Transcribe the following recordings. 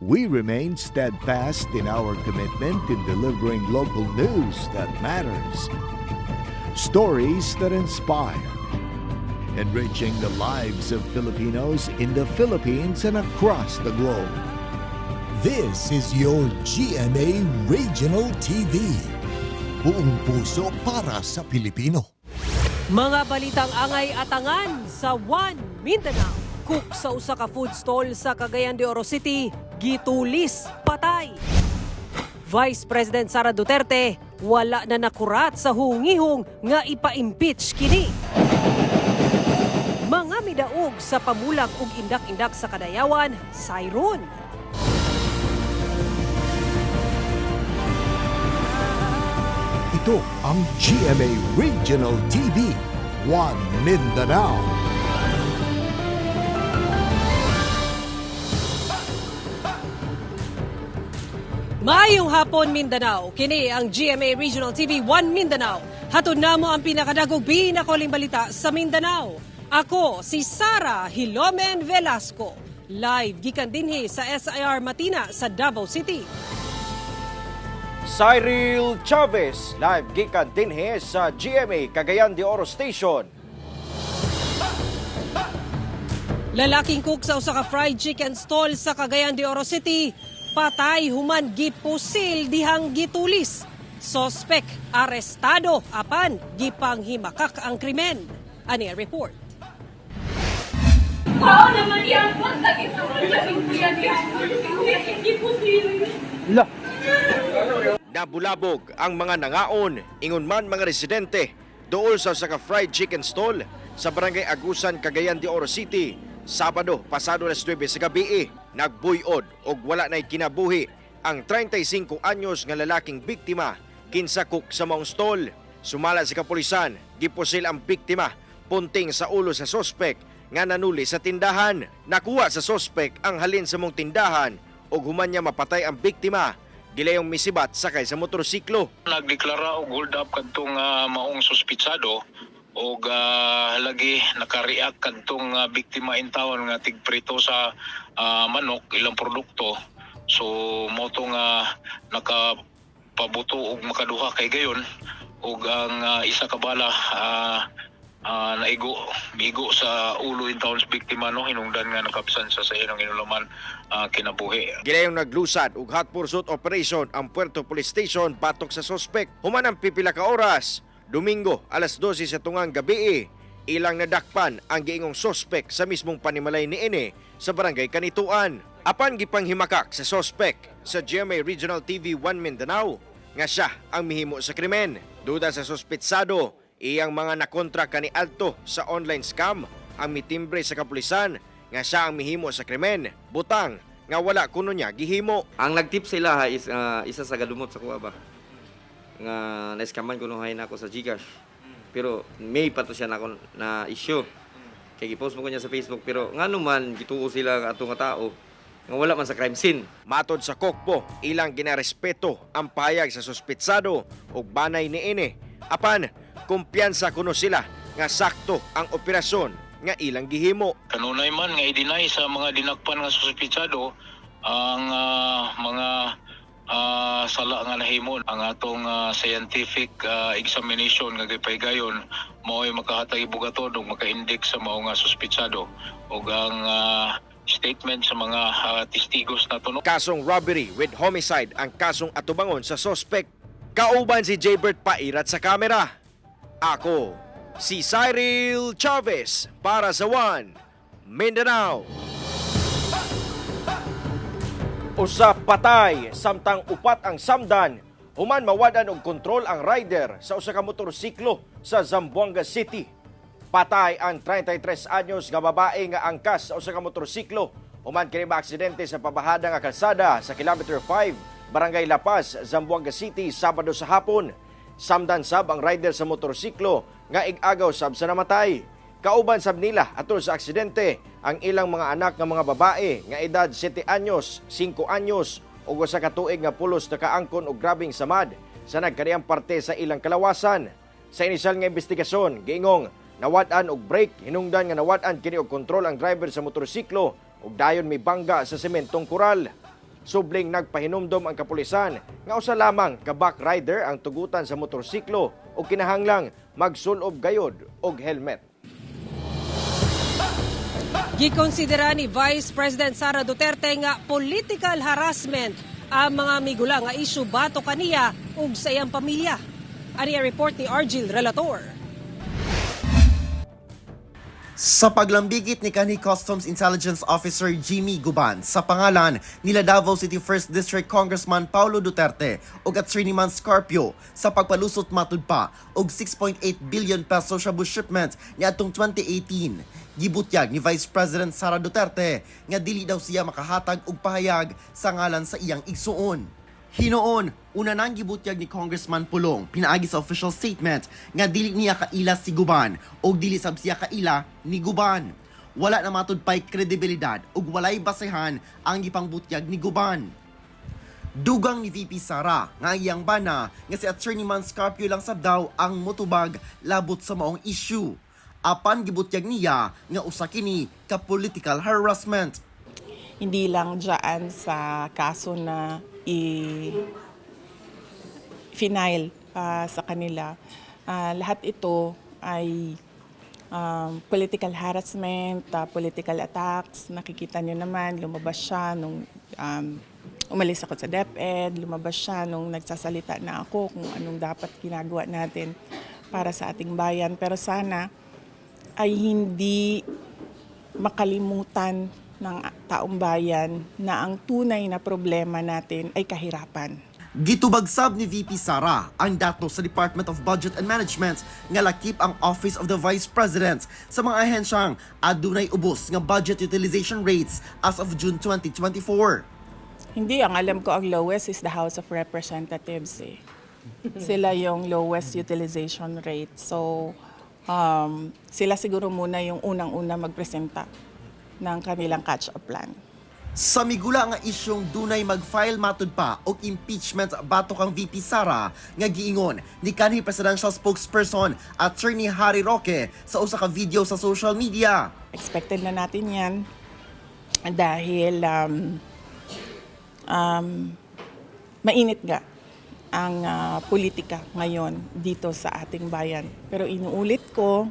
We remain steadfast in our commitment in delivering local news that matters. Stories that inspire. Enriching the lives of Filipinos in the Philippines and across the globe. This is your GMA Regional TV. Buong puso para sa Pilipino. Mga balitang angay at angan sa One Mindanao. Cook sa usa ka food stall sa Cagayan de Oro City, gitulis, patay. Vice President Sara Duterte, wala na nakurat sa hungihong nga ipa-impeach kini. Mga midaog sa pamulag ug indak-indak sa Kadayawan, sayron. Ito ang GMA Regional TV, One Mindanao. Maayong hapon Mindanao, kini ang GMA Regional TV 1 Mindanao. Hatod namo ang pinakadagog pinakuling balita sa Mindanao. Ako si Sara Hilomen Velasco, live gikan dinhi sa SIR Matina sa Davao City. Cyril Chavez, live gikan dinhi sa GMA Cagayan de Oro Station. Lalaking cook sa usa ka fried chicken stall sa Cagayan de Oro City, patay human gipusil dihang gitulis. Sospek arestado apan gipanghimakak ang krimen. Ani ang report. Tao naman yan, wag na gitulog sa lumpia niya. Hindi po sila. Nabulabog ang mga nangaon, ingon man mga residente, dool sa saka fried chicken stall sa Barangay Agusan, Cagayan de Oro City. Sabado, pasado alas 9 sa gabi, nagbuyod og wala na'y kinabuhi ang 35 anyos nga lalaking biktima kinsa cook sa maong stall. Sumala sa kapulisan, gipusil ang biktima punting sa ulo sa sospek nga nanuli sa tindahan. Nakuha sa sospek ang halin sa mong tindahan ug human niya mapatay ang biktima. Gilayong misibat sakay sa motorsiklo. Nagdeklara og hold up kadtong maong suspitsado og lagi nakareact kadtong biktima in town nga tigprito sa manok ilang produkto. So mo tong nakapabuto og makaduha kay gayon og ang isa ka bala naigo sa ulo in town sa biktima no hinungdan nga nakapsan sa iyang inulaman kinabuhi. Gilayong naglusad og hot pursuit operation ang Puerto Police Station batok sa suspect. Human ang pipila ka oras, Domingo alas 12 sa tungang gabi, ilang nadakpan ang giingong suspect sa mismong panimalay ni Ine sa Barangay Kanituan. Apan gipanghimakak sa suspect sa GMA Regional TV 1 Mindanao nga siya ang mihimo sa krimen. Duda sa suspitsado, iyang mga nakontra kani Alto sa online scam ang mitimbre sa kapulisan nga siya ang mihimo sa krimen. Butang nga wala kuno niya gihimo. Ang nagtip sila is isa sa gadumot sa kuha ba nga na-scaman ko nuhay na ako sa Gcash. Pero may pato siya na issue. Kaya gipost mo ko niya sa Facebook pero ngano man gituo sila ato nga tao nga wala man sa crime scene. Matod sa kokpo, ilang ginarespeto ang pahayag sa suspitsado ug banay ni Ine. Apan kumpiyansa kuno sila nga sakto ang operasyon nga ilang gihimo. Kanunay man nga i-deny sa mga dinakpan nga suspitsado ang mga sala nga nahimo. Ang atong scientific examination nga gipaygayon mao'y makahatag ibugaton ug maka-index sa mao nga suspitsado ug ang statement sa mga testigos nato. Kasong robbery with homicide ang kasong atubangon sa suspect. Kauban si Jaybert Pairat sa kamera. Ako, si Cyril Chavez para sa One Mindanao. Usa patay samtang upat ang samdan human mawadan og kontrol ang rider sa usa ka motorsiklo sa Zamboanga City. Patay ang 33 anyos nga babae nga angkas sa usa ka motorsiklo human kini maaksidente sa pabahada nga kalsada sa kilometer 5, Barangay La Paz, Zamboanga City, Sabado sa hapon. Samdan sab ang rider sa motorsiklo nga ig-agaw sab sa namatay. Kauban sab nila atol sa aksidente ang ilang mga anak nga mga babae nga edad 7 anyos, 5 anyos ug usa ka tuig nga pulos na kaangkon og grabing samad sa nagkariang parte sa ilang kalawasan. Sa inisyal nga investigasyon, giingong nawad-an og brake, hinungdan nga nawad-an kini og kontrol ang driver sa motorsiklo ug dayon may bangga sa sementong kural. Subling nagpahinumdom ang kapulisan nga usa lamang ka back rider ang tugutan sa motorsiklo o kinahanglang magsulob gayod og helmet. Gikonsidera ni Vice President Sara Duterte nga political harassment ang mga migula nga isyu bato kaniya ug sa iyang pamilya. Ani ang report ni Argil Relator. Sa paglambigit ni kanhi Customs Intelligence Officer Jimmy Guban sa pangalan nila Davao City 1st District Congressman Paulo Duterte ug Attorney Man Scarpio sa pagpalusot matud pa og 6.8 billion peso shabu shipment niadtong 2018. Gibutyag ni Vice President Sara Duterte nga dili daw siya makahatag og pahayag sa ngalan sa iyang igsuon. Hinoon, una nang gibutyag ni Congressman Pulong pinaagi sa official statement nga dili niya kaila si Guban o dili sab siya kaila ni Guban. Wala na matud pay kredibilidad ug walay basehan ang gipangbutyag ni Guban. Dugang ni VP Sara nga iyang bana nga si Attorney Man Scarpio lang sab daw ang motubag labot sa maong issue. Apan gibutyag niya nga usa kini ka political harassment. Hindi lang dyan sa kaso na i-final sa kanila. Lahat ito ay political harassment, political attacks. Nakikita nyo naman, lumabas siya nung umalis ako sa DepEd, lumabas siya nung nagsasalita na ako kung anong dapat ginagawa natin para sa ating bayan. Pero sana ay hindi makalimutan ng taong bayan na ang tunay na problema natin ay kahirapan. Gitubagsab ni VP Sara ang datos sa Department of Budget and Management nga lakip ang Office of the Vice President sa mga ahensyang adunay ubos nga budget utilization rates as of June 2024. Hindi, ang alam ko ang lowest is the House of Representatives. Sila yung lowest utilization rate. So, sila siguro muna yung unang-una magpresenta ng kanilang catch-up plan. Sa migula nga isyong dunay mag-file matud pa og impeachment bato kang VP Sara nga giingon ni kanhi presidential spokesperson Attorney Harry Roque sa usa ka video sa social media. Expected na natin yan dahil mainit nga ang politika ngayon dito sa ating bayan. Pero inuulit ko,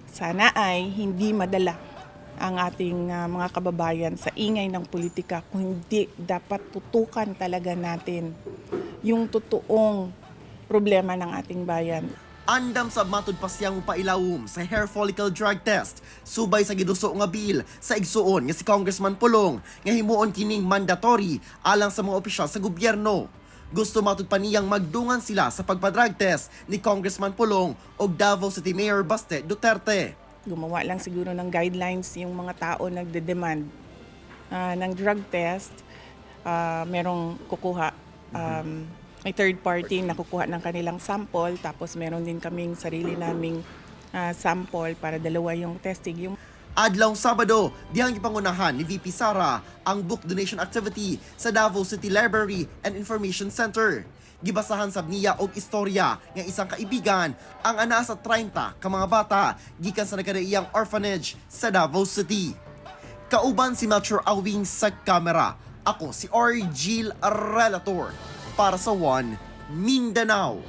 sana ay hindi madala ang ating mga kababayan sa ingay ng politika, kung hindi dapat tutukan talaga natin yung totoong problema ng ating bayan. Andam sa matud pa siyang pailawom sa hair follicle drug test subay sa giduso nga bill sa igsuon nga si Congressman Pulong nga himuon kining mandatory alang sa mga opisyal sa gobyerno. Gusto matud pa niyang magdungan sila sa pagpa-drug test ni Congressman Pulong o Davao City Mayor Baste Duterte. Gumawa lang siguro ng guidelines yung mga tao nagde-demand ng drug test. Merong kukuha, may third party na kukuha ng kanilang sample, tapos meron din kaming sarili naming sample para dalawa yung testing. Adlawng Sabado, dihang ipangunahan ni VP Sara ang book donation activity sa Davao City Library and Information Center. Gibasahan sab niya og istorya nga isang kaibigan ang ana sa 30 ka mga bata gikan sa nagkadaiyang orphanage sa Davao City. Kauban si Melchor Awing sa kamera. Ako si Argil Relator para sa One Mindanao.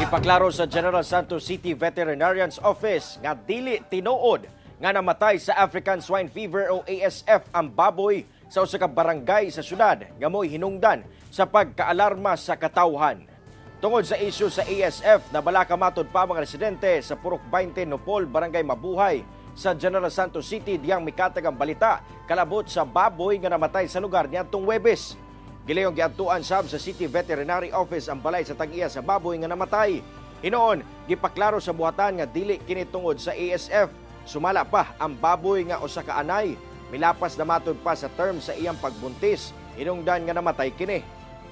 Ipaklaro sa General Santos City Veterinarian's Office nga dili tinuod nga namatay sa African Swine Fever o ASF ang baboy sa usa ka barangay sa syudad nga mo'y hinungdan sa pagkaalarma sa katawhan. Tungod sa isyu sa ASF, nabalaka matud pa mga residente sa Purok 20 Nopol, Barangay Mabuhay sa General Santos City diyang mikatag ang balita kalabot sa baboy nga namatay sa lugar niadtong Huwebes. Gilayong giadtuan sab sa City Veterinary Office ang balay sa tag-iya sa baboy nga namatay. Hinoon, gipaklaro sa buhatan nga dili kini tungod sa ASF. Sumala pa ang baboy nga usa ka anay. Milapas na matud pa sa term sa iyang pagbuntis. Hinungdan nga namatay kini.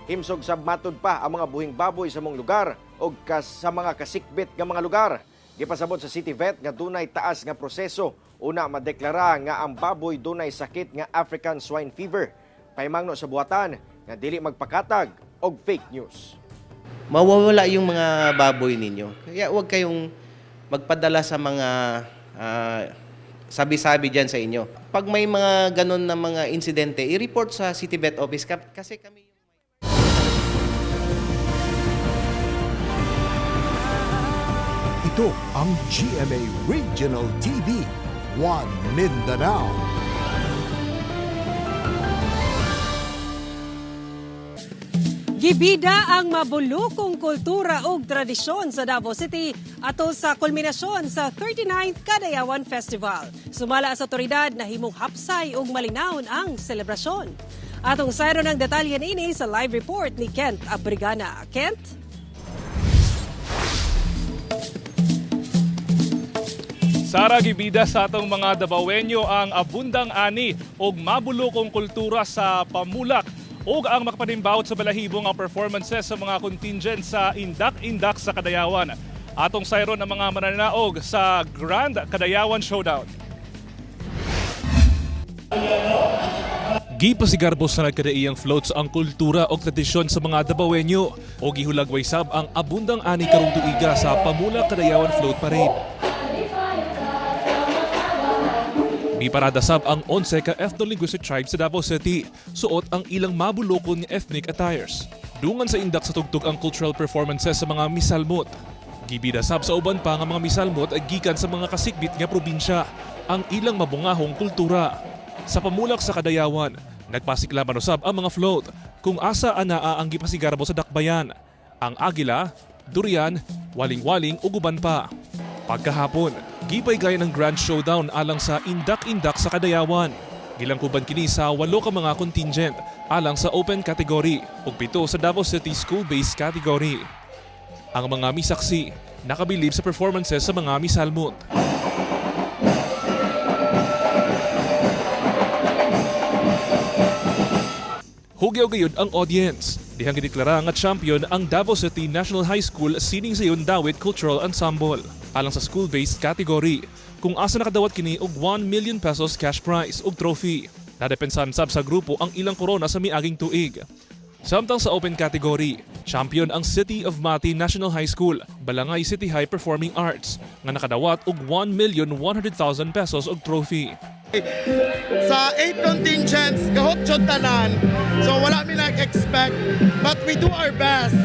Himsog sab matud pa ang mga buhing baboy sa mong lugar o sa mga kasikbit nga mga lugar. Gipasabot sa City Vet nga dunay taas nga proseso. Una, madeklara nga ang baboy dunay sakit nga African Swine Fever. Pahimangno sa buhatan nga dili magpakatag og fake news. Mawawala yung mga baboy ninyo. Kaya huwag kayong magpadala sa mga sabi-sabi dyan sa inyo. Pag may mga ganun na mga insidente, i-report sa City Vet Office kasi kami yung Ito ang GMA Regional TV, One Mindanao. Gibida ang mabulukong kultura ug tradisyon sa Davao City atol sa kulminasyon sa 39th Kadayawan Festival. Sumala sa otoridad na himong hapsay ug malinawon ang selebrasyon. Atong sayro ng detalye niini sa live report ni Kent Abrigana. Kent? Sara, gibida sa atong mga Davaoenyo ang abundang ani ug mabulokong kultura sa pamulak ug ang makapanimbaot sa balahibo nga performances sa mga contingent sa Indak-Indak sa Kadayawan. Atong sayron ang mga mananaog sa Grand Kadayawan Showdown. Gipasigarbo sa nagkadaiyang floats ang kultura o tradisyon sa mga Davaoenyo o gihulagway sab ang abundang ani karong tuiga sa Pamulak Kadayawan Float Parade. Giparada sab ang 11 ka ethno-linguistic tribes sa Davao City, suot ang ilang mabulokon nga ethnic attires. Dungan sa indak sa tugtog ang cultural performances sa mga misalmot. Gibida sab sa uban pa nga mga misalmot ay gikan sa mga kasikbit nga probinsya ang ilang mabungahong kultura. Sa Pamulak sa Kadayawan, nagpasiklaman usab ang mga float kung asa anaa ang gipasigarbo sa dakbayan. Ang agila, durian, waling-waling ug uban pa. Pagkahapon, gipay gaya ng Grand Showdown alang sa Indak-Indak sa Kadayawan. Gilangkuban kini sa 8 ka mga contingent alang sa open category ug 7 sa Davao City school-based category. Ang mga misaksi nakabilib sa performances sa mga misalmot. Hugyaw gayud ang audience. Dihang gideklara nga champion ang Davao City National High School Sining Sayon Dawit Cultural Ensemble alang sa school-based category kung asa nakadawat kini og 1 million pesos cash prize ug trophy. Nadepensan sab sa grupo ang ilang korona sa miaging tuig. Samtang sa open category, champion ang City of Mati National High School, Balangay City High Performing Arts nga nakadawat og 1,100,000 pesos og trophy. Sa 8 contingents, kahot jud tanan. So wala mi nag-expect, but we do our best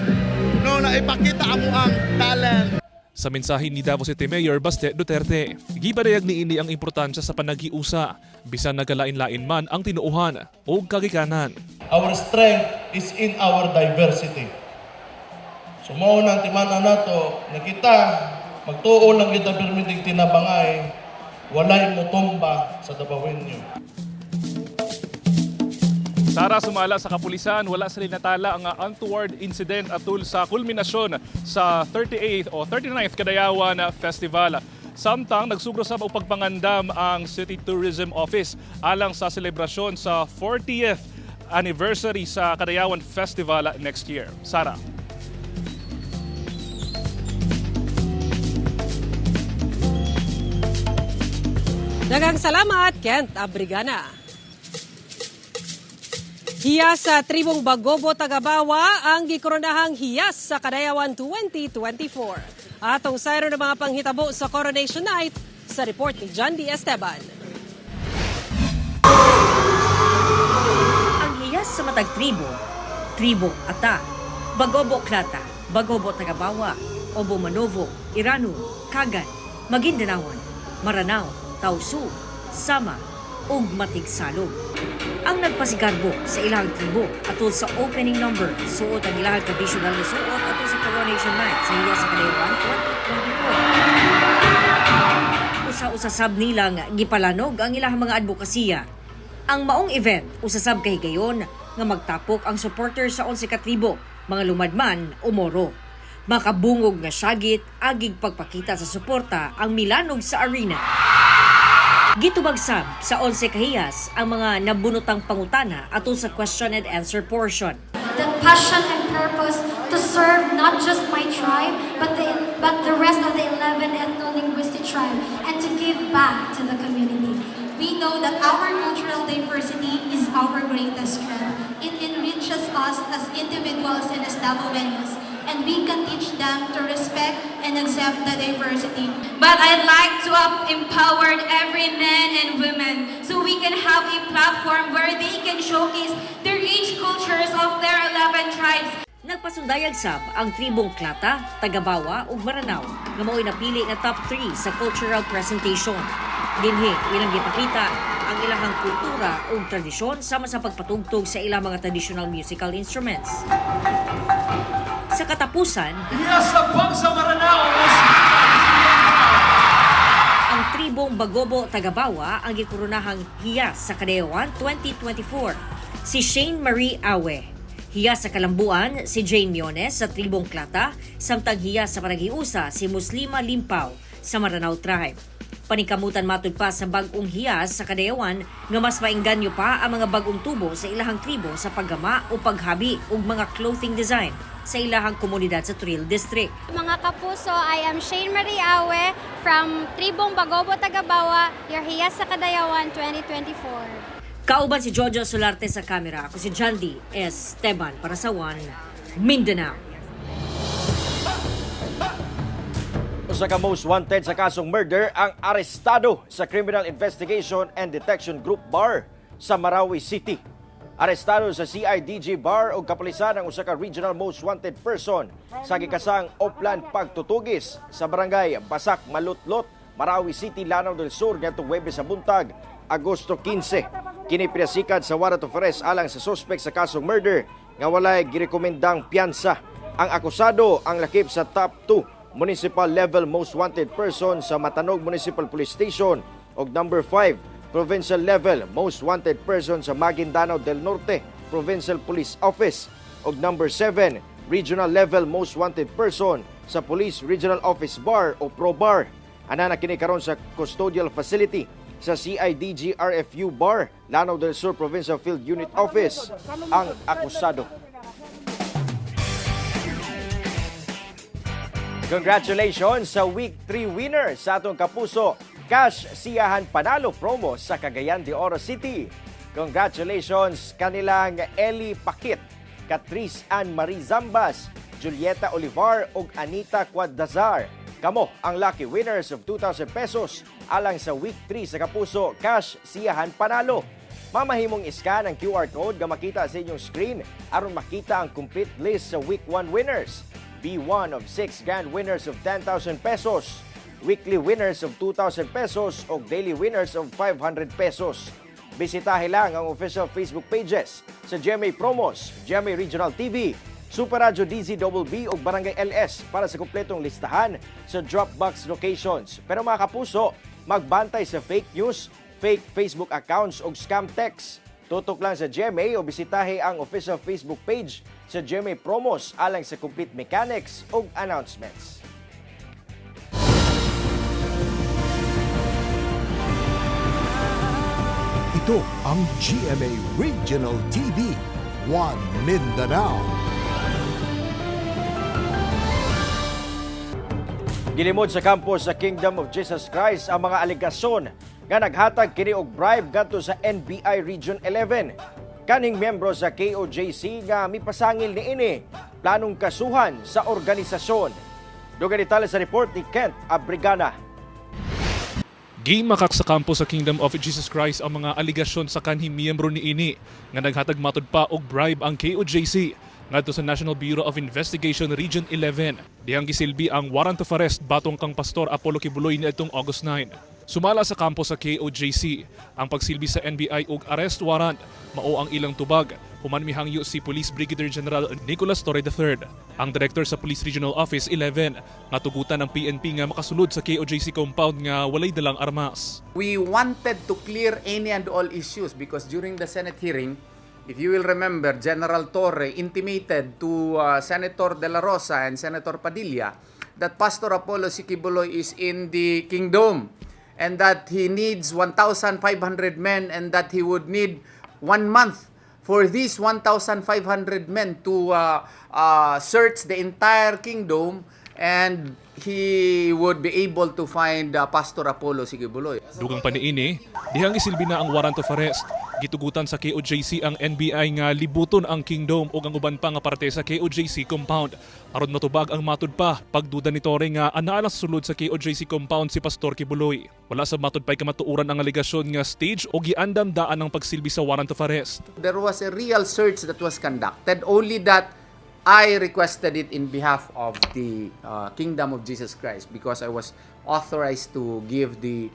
no na ipakita amo ang talent. Sa mensahe ni Davao City Mayor Baste Duterte, gipadayag niini ang importansya sa panaghiusa bisan nagkalain-lain man ang tinuuhan o kagikanan. Our strength is in our diversity. So mao nang timana nato na kita magtuo lang kita permiting tinabangay, walay motomba sa Davaoenyo. Sara, sumala sa kapulisan, wala sila natala ang untoward incident atul sa kulminasyon sa 38th o 39th Kadayawan Festival. Samtang nagsugro sa pagpangandam ang City Tourism Office alang sa selebrasyon sa 40th anniversary sa Kadayawan Festival next year. Sara. Daghang salamat, Kent Abrigana. Hiyas sa tribong Bagobo, Tagabawa ang gikoronahang hiyas sa Kadayawan 2024. Atong sayro ng mga panghitabo sa Coronation Night sa report ni John D. Esteban. Ang hiyas sa matag tribo, Tribo Ata, Bagobo Klata, Bagobo Tagabawa, Obo Manovo, Iranu, Kagan, Magindanawan, Maranao, Tausu, Sama, ug Matigsalog. Ang nagpasigarbo sa ilang tribo atol sa opening number suot ang ilang traditional na suot atol sa Coronation Night sa hiyas sa Kadayawan 2024. Usa-usasab nilang gipalanog ang ilang mga advokasya. Ang maong event usasab kay gayon nga magtapok ang supporter sa 11 ka tribo, mga lumadman o moro. Makabungog nga syagit agig pagpakita sa suporta ang milanog sa arena. Gitubagsab sa 11 kahiyas ang mga nabunotang pangutana atol sa question and answer portion. The passion and purpose to serve not just my tribe but the rest of the 11 ethno-linguistic tribe and to give back to the community. We know that our cultural diversity is our greatest strength. It enriches us as individuals and as Davaoenos. and we can teach them to respect and accept the diversity. But I'd like to empower every man and woman so we can have a platform where they can showcase the rich cultures of their 11 tribes. Nagpasundayag sab ang tribong Klata, Tagabawa ug Maranao nga mao'y napili nga top 3 sa cultural presentation. Dinhi ilang gipakita ang ilahang kultura ug tradisyon sama sa pagpatugtog sa ilang mga traditional musical instruments. Sa katapusan, sa Maranao ang tribong Bagobo Tagabawa ang gikurunahang Hiyas sa Kadayawan 2024, si Shane Marie Awe. Hiyas sa Kalambuan, si Jane Miones sa tribong Klata, samtang hiyas sa Paragiusa, si Muslima Limpaw sa Maranao Tribe. Paningkamutan matud pa sa bagong hiyas sa Kadayawan nga mas maengganyo pa ang mga bagong tubo sa ilahang tribo sa paggama o paghabi ug mga clothing design sa ilahang komunidad sa Trill District. Mga kapuso, I am Shane Marie Awe from Tribong Bagobo Tagabawa, your Hiyas sa Kadayawan 2024. Kauban si Jojo Solarte sa kamera. Ako si Jandy Esteban para sa One Mindanao. Usa ka most wanted sa kasong murder ang arestado sa Criminal Investigation and Detection Group Bar sa Marawi City. Arestado sa CIDG Bar o kapulisan ang usa ka regional most wanted person sa gikasang Oplan pagtutugis sa barangay Basak Malutlot, Marawi City, Lanao del Sur ngadtong Huwebes sa buntag, Agosto 15. Kini pinasikat sa warrant of arrest alang sa suspect sa kasong murder nga walay girekomendang piyansa. Ang akusado ang lakip sa top 2 municipal level most wanted person sa Matanog Municipal Police Station ug number 5 provincial level most wanted person sa Maguindanao del Norte Provincial Police Office ug number 7 regional level most wanted person sa Police Regional Office Bar o ProBar. Ana kini karon sa custodial facility sa CIDG RFU Bar, Lanao del Sur Provincial Field Unit Office ang akusado. Congratulations sa Week 3 winner sa atong kapuso, Cash Siyahan Panalo promo sa Cagayan de Oro City. Congratulations kanilang Eli Pakit, Catrice Ann Marie Zambas, Julieta Olivar ug Anita Quadazar. Kamo ang lucky winners of 2,000 pesos alang sa Week 3 sa Kapuso Cash Siyahan Panalo. Mamahimong iskan ang QR code nga makita sa inyong screen aron makita ang complete list sa Week 1 winners. Be one of 6 grand winners of 10,000 pesos, weekly winners of 2,000 pesos o daily winners of 500 pesos. Bisitahin lang ang official Facebook pages sa GMA Promos, GMA Regional TV, Super Radio DZBB o Barangay LS para sa kumpletong listahan sa Dropbox locations. Pero mga kapuso, magbantay sa fake news, fake Facebook accounts o scam text. Tutok lang sa GMA o bisitahin ang official Facebook page sa GMA Promos alang sa complete mechanics o announcements. Ito ang GMA Regional TV, One Mindanao. Gilimod sa campus sa Kingdom of Jesus Christ ang mga aligasyon nga naghatag kini og bribe ngadto sa NBI Region 11. Kaning membro sa KOJC nga mipasangil niini planong kasuhan sa organisasyon. Dugang detalye sa report ni Kent Abrigana. Gimakak sa campus sa Kingdom of Jesus Christ ang mga aligasyon sa kanhing miyembro niini nga naghatag matud pa og bribe ang KOJC ngadto sa National Bureau of Investigation Region 11. Dihang gisilbi ang warrant of arrest batong kang Pastor Apollo Kibuloy niadtong August 9. Sumala sa campus sa KOJC ang pagsilbi sa NBI og arrest warrant mao ang ilang tubag. Human mihangyo si Police Brigadier General Nicolas Torre III, ang Director sa Police Regional Office 11, nga tugutan ng PNP nga makasulod sa KOJC compound nga walay dalang armas. We wanted to clear any and all issues because during the Senate hearing, if you will remember, General Torre intimated to Senator De La Rosa and Senator Padilla that Pastor Apollo Sikibuloy is in the kingdom and that he needs 1,500 men and that he would need 1 month for these 1,500 men to search the entire kingdom and he would be able to find Pastor Apollo Sikibuloy. Dugang paniini, dihang isilbi na ang warrant of arrest. Gitugutan sa KOJC ang NBI nga libuton ang Kingdom o ang uban pa nga parte sa KOJC compound. Aron matubag ang matud pa, pagduda ni Torre nga anaa sa sulod sa KOJC compound si Pastor Kibuloy. Wala sa matud pa'y kamatuuran ang aligasyon nga stage o giandam daan ang pagsilbi sa warrant of arrest. There was a real search that was conducted, only that I requested it in behalf of the Kingdom of Jesus Christ because I was authorized to give the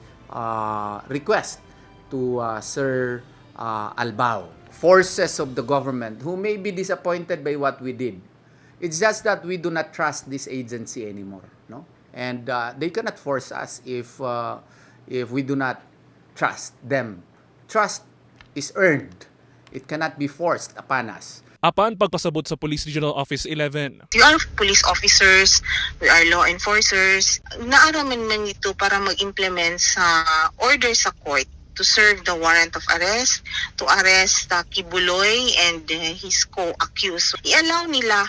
request to Sir Albao. Forces of the government who may be disappointed by what we did. It's just that we do not trust this agency anymore, no? And they cannot force us if we do not trust them. Trust is earned. It cannot be forced upon us. Apan pagpasabot sa Police Regional Office 11. We are police officers, we are law enforcers. Naaraman man ito para mag-implement sa order sa court to serve the warrant of arrest, to arrest Kibuloy and his co-accused. I-allow nila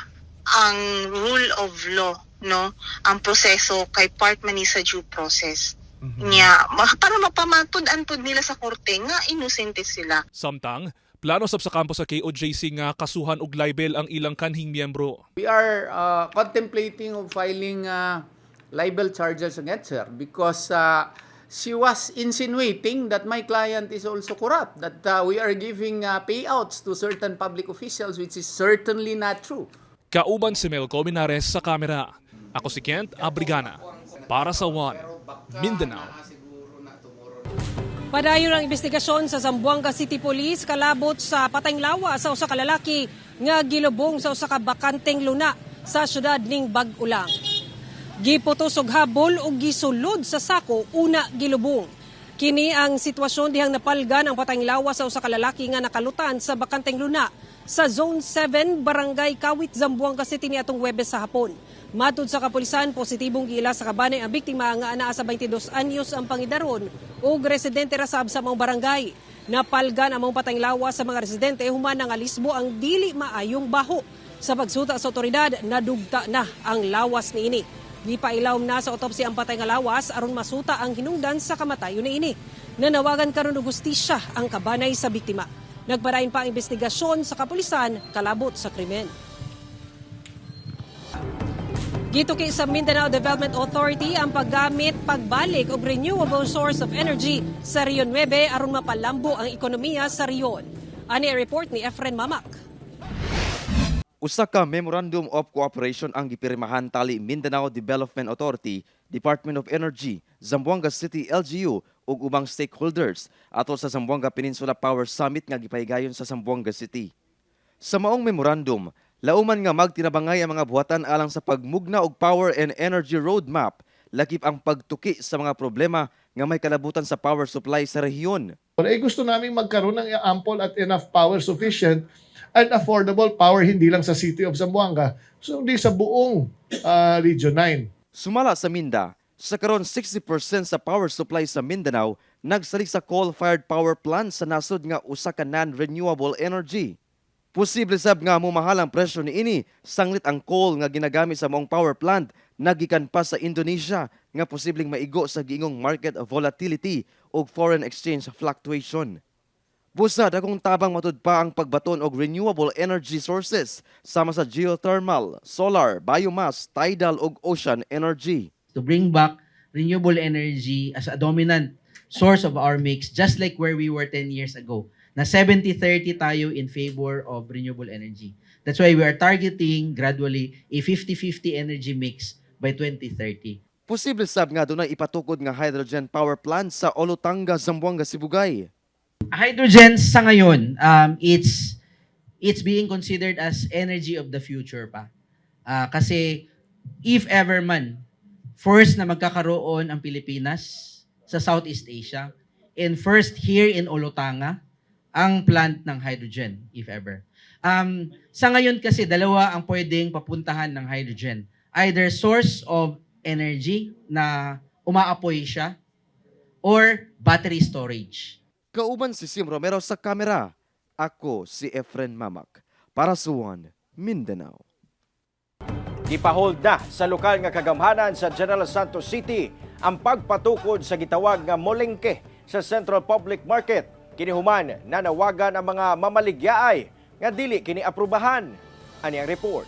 ang rule of law, no? Ang proseso kay part man ni sa due process. Nya para mapamatud-antud nila sa korte nga inosente sila. Samtang plano sab sa kampo sa KOJC nga kasuhan og libel ang ilang kanhing miyembro. We are contemplating of filing libel charges against her because she was insinuating that my client is also corrupt, that we are giving payouts to certain public officials, which is certainly not true. Kauban si Melco Minares sa kamera. Ako si Kent Abrigana para sa One Mindanao. Padayon ang investigasyon sa Zamboanga City Police kalabot sa patayng lawa sa usa ka lalaki nga gilubong sa usa ka bakanteng luna sa syudad ning Bag-Ulang. Giputos og habol ug gisulod sa sako una gilubong. Kini ang sitwasyon dihang napalgan ang patayng lawa sa usa ka lalaki nga nakalutan sa bakanteng luna sa Zone 7, Barangay Kawit, Zamboanga City niadtong Huwebes sa hapon. Matud sa kapulisan, positibong giila sa kabanay ang biktima nga anaa sa 22 anyos ang pangidaron ug residente rasab sa maong barangay. Napalgan ang maong patayng lawa sa mga residente human nga lisbo ang dili maayong baho. Sa pagsuta sa otoridad, nadugta na ang lawas niini. Gipailawom na sa otopsi ang patay nga lawas aron masuta ang hinungdan sa kamatayon niini. Nanawagan karon og hustisya ang kabanay sa biktima. Nagpadayon pa ang investigasyon sa kapulisan kalabot sa krimen. Gituki sa Mindanao Development Authority ang paggamit, pagbalik og renewable source of energy sa Rion 9 aron mapalambo ang ekonomiya sa Rion. Ani report ni Efren Mamak. Usa ka Memorandum of Cooperation ang gipirmahan tali Mindanao Development Authority, Department of Energy, Zamboanga City LGU ug ubang stakeholders atol sa Zamboanga Peninsula Power Summit nga gipahigayon sa Zamboanga City. Sa maong memorandum, lauman nga magtinabangay ang mga buhatan alang sa pagmugna og power and energy roadmap, lakip ang pagtuki sa mga problema nga may kalabutan sa power supply sa rehiyon. Gusto namin magkaroon ng ample at enough power sufficient and affordable power hindi lang sa City of Zamboanga, kundi sa buong Region 9. Sumala sa Minda, sa karon 60% sa power supply sa Mindanao nagsalik sa coal-fired power plant sa nasod nga usa ka non-renewable energy. Posible sab nga mumahal ang presyo niini sanglit ang coal nga ginagamit sa maong power plant nagikan pa sa Indonesia nga posibleng maigo sa giingong market volatility ug foreign exchange fluctuation. Busa dakong tabang matud pa ang pagbaton og renewable energy sources sama sa geothermal, solar, biomass, tidal ug ocean energy. To bring back renewable energy as a dominant source of our mix, just like where we were 10 years ago. Na 70-30 tayo in favor of renewable energy. That's why we are targeting gradually a 50-50 energy mix by 2030. Posible sab nga dunay ipatukod nga hydrogen power plant sa Olotanga, Zamboanga, Sibugay. Hydrogen sa ngayon, it's being considered as energy of the future pa. Kasi if ever man, first na magkakaroon ang Pilipinas sa Southeast Asia, and first here in Olotanga, ang plant ng hydrogen, if ever. Sa ngayon kasi, dalawa ang pwedeng papuntahan ng hydrogen. Either source of energy na umaapoy siya, or battery storage. Kauban si Sim Romero sa kamera. Ako si Efren Mamak para sa One Mindanao. Gipahold na sa lokal nga kagamhanan sa General Santos City ang pagpatukod sa gitawag nga molengke sa Central Public Market. Kinihuman nanawagan ang mga mamaligyaay nga dili kini aprubahan. Ani ang report.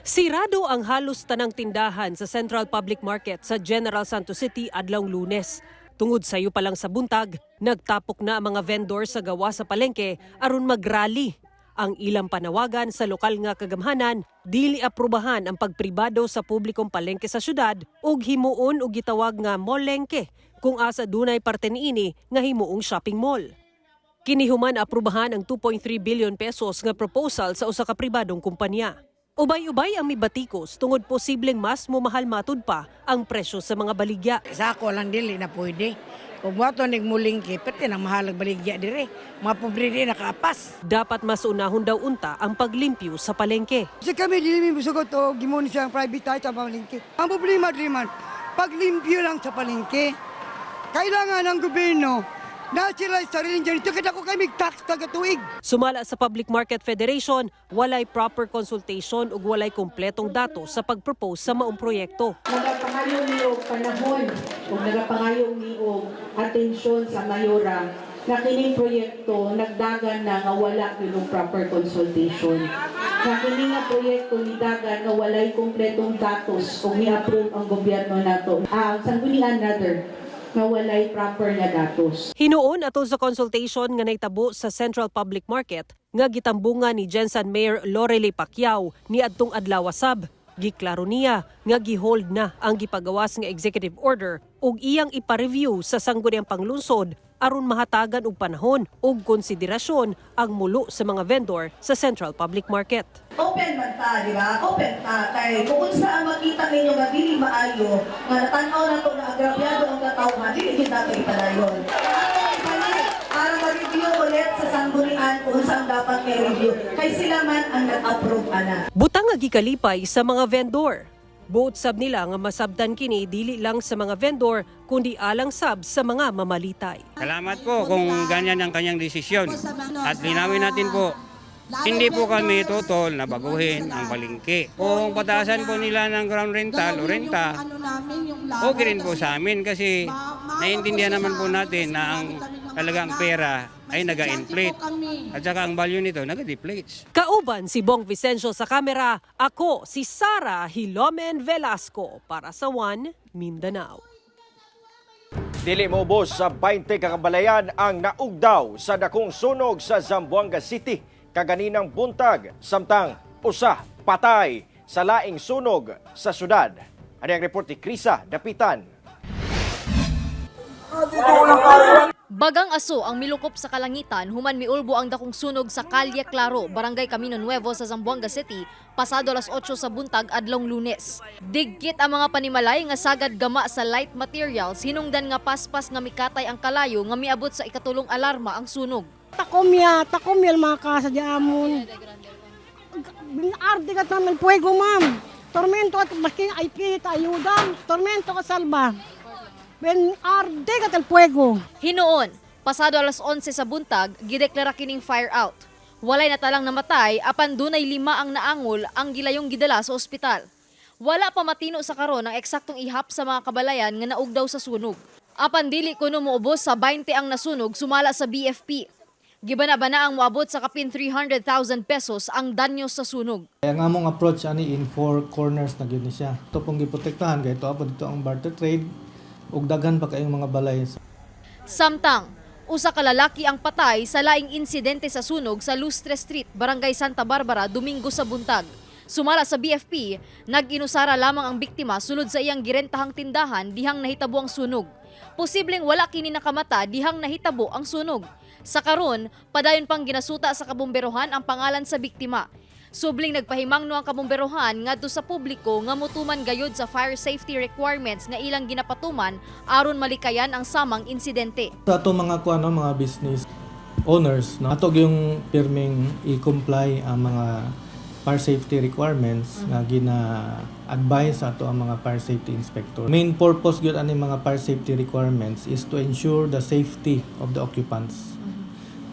Sirado ang halos tanang tindahan sa Central Public Market sa General Santos City adlawng Lunes. Tungod sayo pa lang sa buntag, nagtapok na ang mga vendor sa gawa sa palengke aron mag-rally. Ang ilang panawagan sa lokal nga kagamhanan, dili aprubahan ang pagpribado sa publikong palengke sa syudad ug himuon og gitawag nga molengke kung asa dunay parte niini nga himuong shopping mall. Kinihuman aprubahan ang 2.3 billion pesos nga proposal sa usa ka pribadong kumpanya. Ubay-ubay ang mibatikos tungod posibleng mas mumahal matud pa ang presyo sa mga baligya. Sa ako lang dili na pwede. Kung wato ning mulingki, pwede nang mahalag baligya dire. Mga pobre di nakaapas. Dapat mas unahon daw unta ang paglimpyo sa palengke. Kasi kami dili mi musugot o gimuni siyang private sa palengke. Ang problema driman, paglimpyo lang sa palengke. Kailangan ng gobyerno na sila sarili dyan. Ito kada ko kami tax kagatuig. Sumala sa Public Market Federation, walay proper consultation ug walay kompletong datos sa pagpropose sa maong proyekto. Nagapangayong niyog panahon o nagapangayong niyog atensyon sa mayora na kining proyekto nagdagan na nga wala kilong proper consultation. Na kining nga proyekto nidagan nga walay kompletong datos o ni-approve ang gobyerno nato. Sanggunian rather, nga walay proper nga datos. Hinuon ato sa consultation nga naitabo sa Central Public Market nga gitambungan ni Jensen Mayor Lorely Pacquiao ni adtong adlaw sab. Giklaro niya nga gihold na ang gipagawas nga executive order ug iyang ipa-review sa sangguniang panglungsod aron mahatagan og panahon ug konsiderasyon ang mulo sa mga vendor sa Central Public Market. Open man ta, di ba? Open ta. Kay kung saan makita ninyo nga dili maayo, nga natanaw na to na agrabyado ang katawhan, dili kita kay padayon. Para ma-review ulit sa sanggunian kung saan dapat may review. Kay sila man ang nag-approve ana. Butang nga gikalipay sa mga vendor. Buot sab nila nga masabtan kini dili lang sa mga vendor kundi alang sab sa mga mamalitay. Salamat po kung ganyan ang kanyang desisyon. At linawin natin po, hindi po kami tutol na baguhin ang palengke. Kung pataasan po nila ng ground rental o renta, okay rin po sa amin kasi naiintindihan naman po natin na ang talagang pera ay naga-inflate at saka ang value nito naga-deflates. Kauban si Bong Vicencio sa kamera, ako si Sara Hilomen Velasco para sa One Mindanao. Dili maubos sa 20 kakabalayan ang naugdaw sa dakong sunog sa Zamboanga City kaganinang buntag samtang usa patay sa laing sunog sa syudad. Ani ang report ni Krisa Dapitan. Bagang aso ang milukop sa kalangitan human miulbo ang dakong sunog sa Calle Claro, Barangay Camino Nuevo sa Zamboanga City pasado alas 8 sa buntag adlong Lunes. Digkit ang mga panimalay nga sagad gama sa light materials hinungdan nga paspas nga mikatay ang kalayo nga miabot sa ikatulong alarma ang sunog. Takomya mga kasadyamon. Ardi ka naman puwego, ma'am. Tormento at maski IP ayudan. Tormento ka salba. Ben arde ka tel puwego. Hinuon, pasado alas 11 sa buntag, gideklara kining fire out. Walay natalang namatay, apan dunay 5 ang naangol ang gilayong gidala sa ospital. Wala pa matino sa karon ang eksaktong ihap sa mga kabalayan nga naugdaw sa sunog. Apan dili kuno moubos sa 20 ang nasunog sumala sa BFP. Gibana-bana ang moabot sa kapin 300,000 pesos ang danyo sa sunog. Kaya nga mong approach ani in 4 corners na gyud ni siya. Ito pong giprotektahan kay ito apo dito ang barter trade ug daghan pa kayong mga balay. Samtang usa ka lalaki ang patay sa laing insidente sa sunog sa Lustre Street, Barangay Santa Barbara, Domingo sa buntag. Sumala sa BFP, nag-inusara lamang ang biktima sulod sa iyang girentahang tindahan dihang nahitabo ang sunog. Posibleng wala kini nakamata dihang nahitabo ang sunog. Sa karon, padayon pang ginasuta sa kabomberohan ang pangalan sa biktima. Subling nagpahimangno ang kabomberohan ngadto sa publiko nga mutuman gayod sa fire safety requirements nga ilang ginapatuman aron malikayan ang samang insidente. Sa ato mga mga business owners, no, ato yung pirming i-comply ang mga fire safety requirements nga gina-advise ato ang mga fire safety inspector. Main purpose gyud ani mga fire safety requirements is to ensure the safety of the occupants.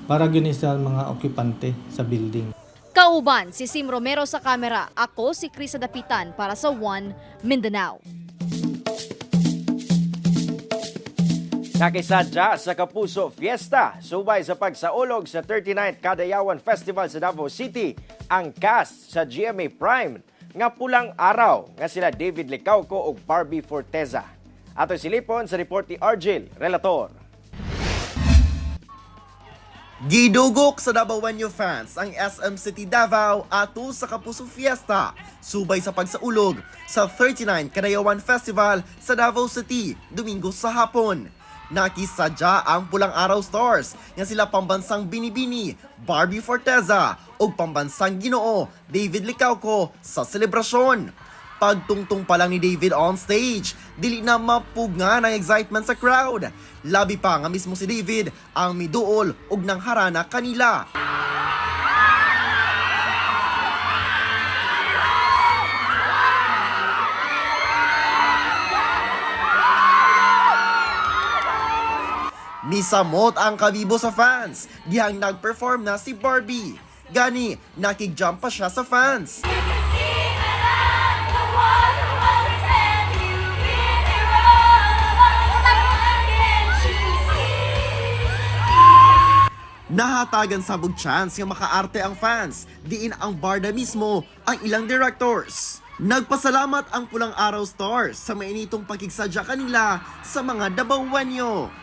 Para gyud sa mga occupante sa building. Kauban si Sim Romero sa kamera, ako si Krisa Dapitan para sa One Mindanao. Nakisadya sa Kapuso Fiesta, subay sa pagsaulog sa 39th Kadayawan Festival sa Davao City, ang cast sa GMA Prime nga pulang araw nga sila David Licauco ug Barbie Forteza. Ato silipon sa report ni Argel Relator. Gidugok sa Davaoanyo fans ang SM City Davao ato sa Kapuso Fiesta, subay sa pagsaulog sa 39 Kadayawan Festival sa Davao City, Domingo sa hapon. Nakisadya ang Pulang Araw Stars nga sila pambansang Binibini, Barbie Forteza ug pambansang Ginoo, David Licauco sa selebrasyon. Pagtungtong pa lang ni David on stage, dili na mapugna ng excitement sa crowd. Labi pa nga mismo si David ang miduol ug nang harana kanila. Misamot ang kabibo sa fans, dihang nag-perform na si Barbie. Gani, nakig-jump pa siya sa fans. Nahatagan sabog chance nga makaarte ang fans, diin ang Barda mismo ang ilang directors. Nagpasalamat ang Pulang Araw Stars sa mainitong pagkigsadya kanila sa mga Davaoanyo.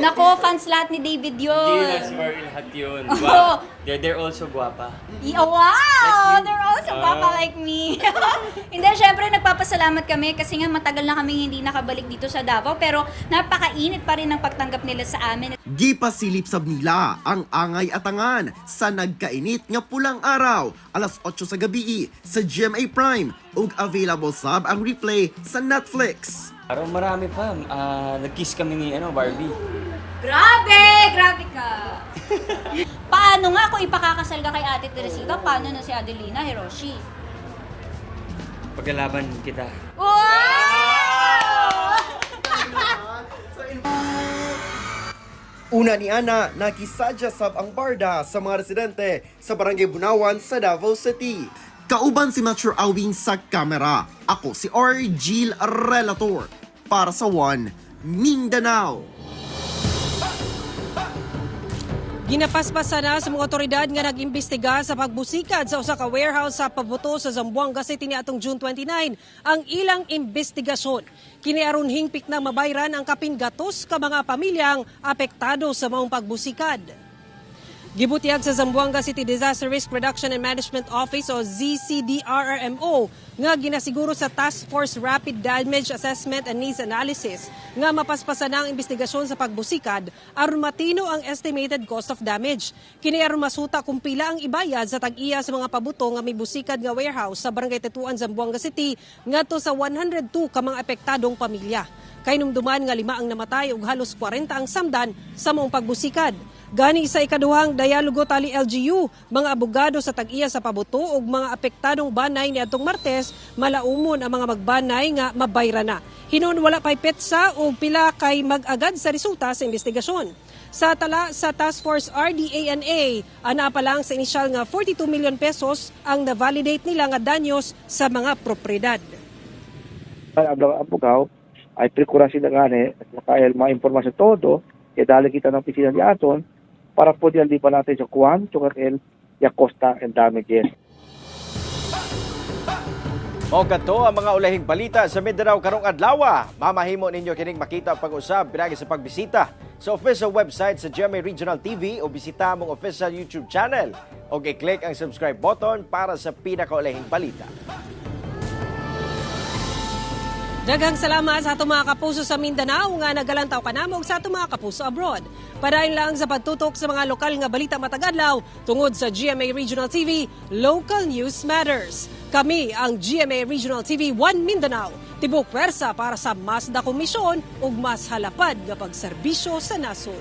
Nako, fans lahat ni David yun. Yes, Maril, lahat yun. Oh. Wow, they're also guwapa. Wow! They're also guwapa like me. Hindi, syempre nagpapasalamat kami kasi nga matagal na kami hindi nakabalik dito sa Davao, pero napakainit pa rin ang pagtanggap nila sa amin. Gipasilip sab nila ang angay atangan sa nagkainit nga Pulang Araw alas 8 sa gabi sa GMA Prime ug available sab ang replay sa Netflix. Araw marami pa. Nag-kiss kami ni Barbie. Grabe! Grabe ka! Paano nga kung ipakakasal ka kay Ate Teresita, paano na si Adelina Hiroshi? Paglalaban kita. Wow! Una ni Ana, nakisadya sab ang Barda sa mga residente sa Barangay Bunawan sa Davao City. Kauban si Metro Awing sa kamera. Ako si Argel Relator para sa One Mindanao. Ginapaspasan na sa mga otoridad nga nag-imbestiga sa pagbusikad sa usa ka warehouse sa Pabuto sa Zamboanga City niadtong June 29 ang ilang investigasyon. Kiniaron hingpik na mabayran ang kapin gatos ka mga pamilyang apektado sa maong pagbusikad. Gibutiyag sa Zamboanga City Disaster Risk Reduction and Management Office o ZCDRRMO nga ginasiguro sa Task Force Rapid Damage Assessment and Needs Analysis nga mapaspasan ang investigasyon sa pagbusikad aron matino ang estimated cost of damage. Kini aron masuta kung pila ang ibayad sa tag-iya sa mga pabuto nga may busikad nga warehouse sa Barangay Tetuan, Zamboanga City ngadto sa 102 ka mga apektadong pamilya. Kay numduman nga 5 ang namatay ug halos 40 ang samdan sa maong pagbusikad. Gani sa ikaduhang dialogo tali LGU, mga abogado sa tag-iya sa Pabuto ug mga apektadong banay niadtong Martes malaumon ang mga magbanay nga mabayra na. Hinon wala pay petsa ug pila kay mag-agad sa resulta sa investigasyon. Sa tala sa Task Force RDANA, ana pa lang sa inisyal nga 42 million pesos ang na-validate nila nga danyos sa mga propriedad. Ang abogado ay prekurasi na gani at makayal mga impormasyon todo, kaya dali kita ng pisina di aton para po diyan di pa natin sa kuwan, tungkol ya costa and damages. O kato ang mga ulahing balita sa Mindanao karong adlaw. Mamahimo ninyo kining makita ang pag-usab pinagi sa pagbisita sa official website sa GMA Regional TV o bisita mong official YouTube channel o i-click ang subscribe button para sa pinakaulahing balita. Daghang salamat sa atong mga kapuso sa Mindanao nga nagalantaw kanamo sa atong mga kapuso abroad. Padayon lang sa pagtutok sa mga lokal nga balita matagadlaw tungod sa GMA Regional TV, Local News Matters. Kami ang GMA Regional TV 1 Mindanao. Tibok pwersa para sa mas dakong misyon ug mas halapad nga pagserbisyo sa nasod.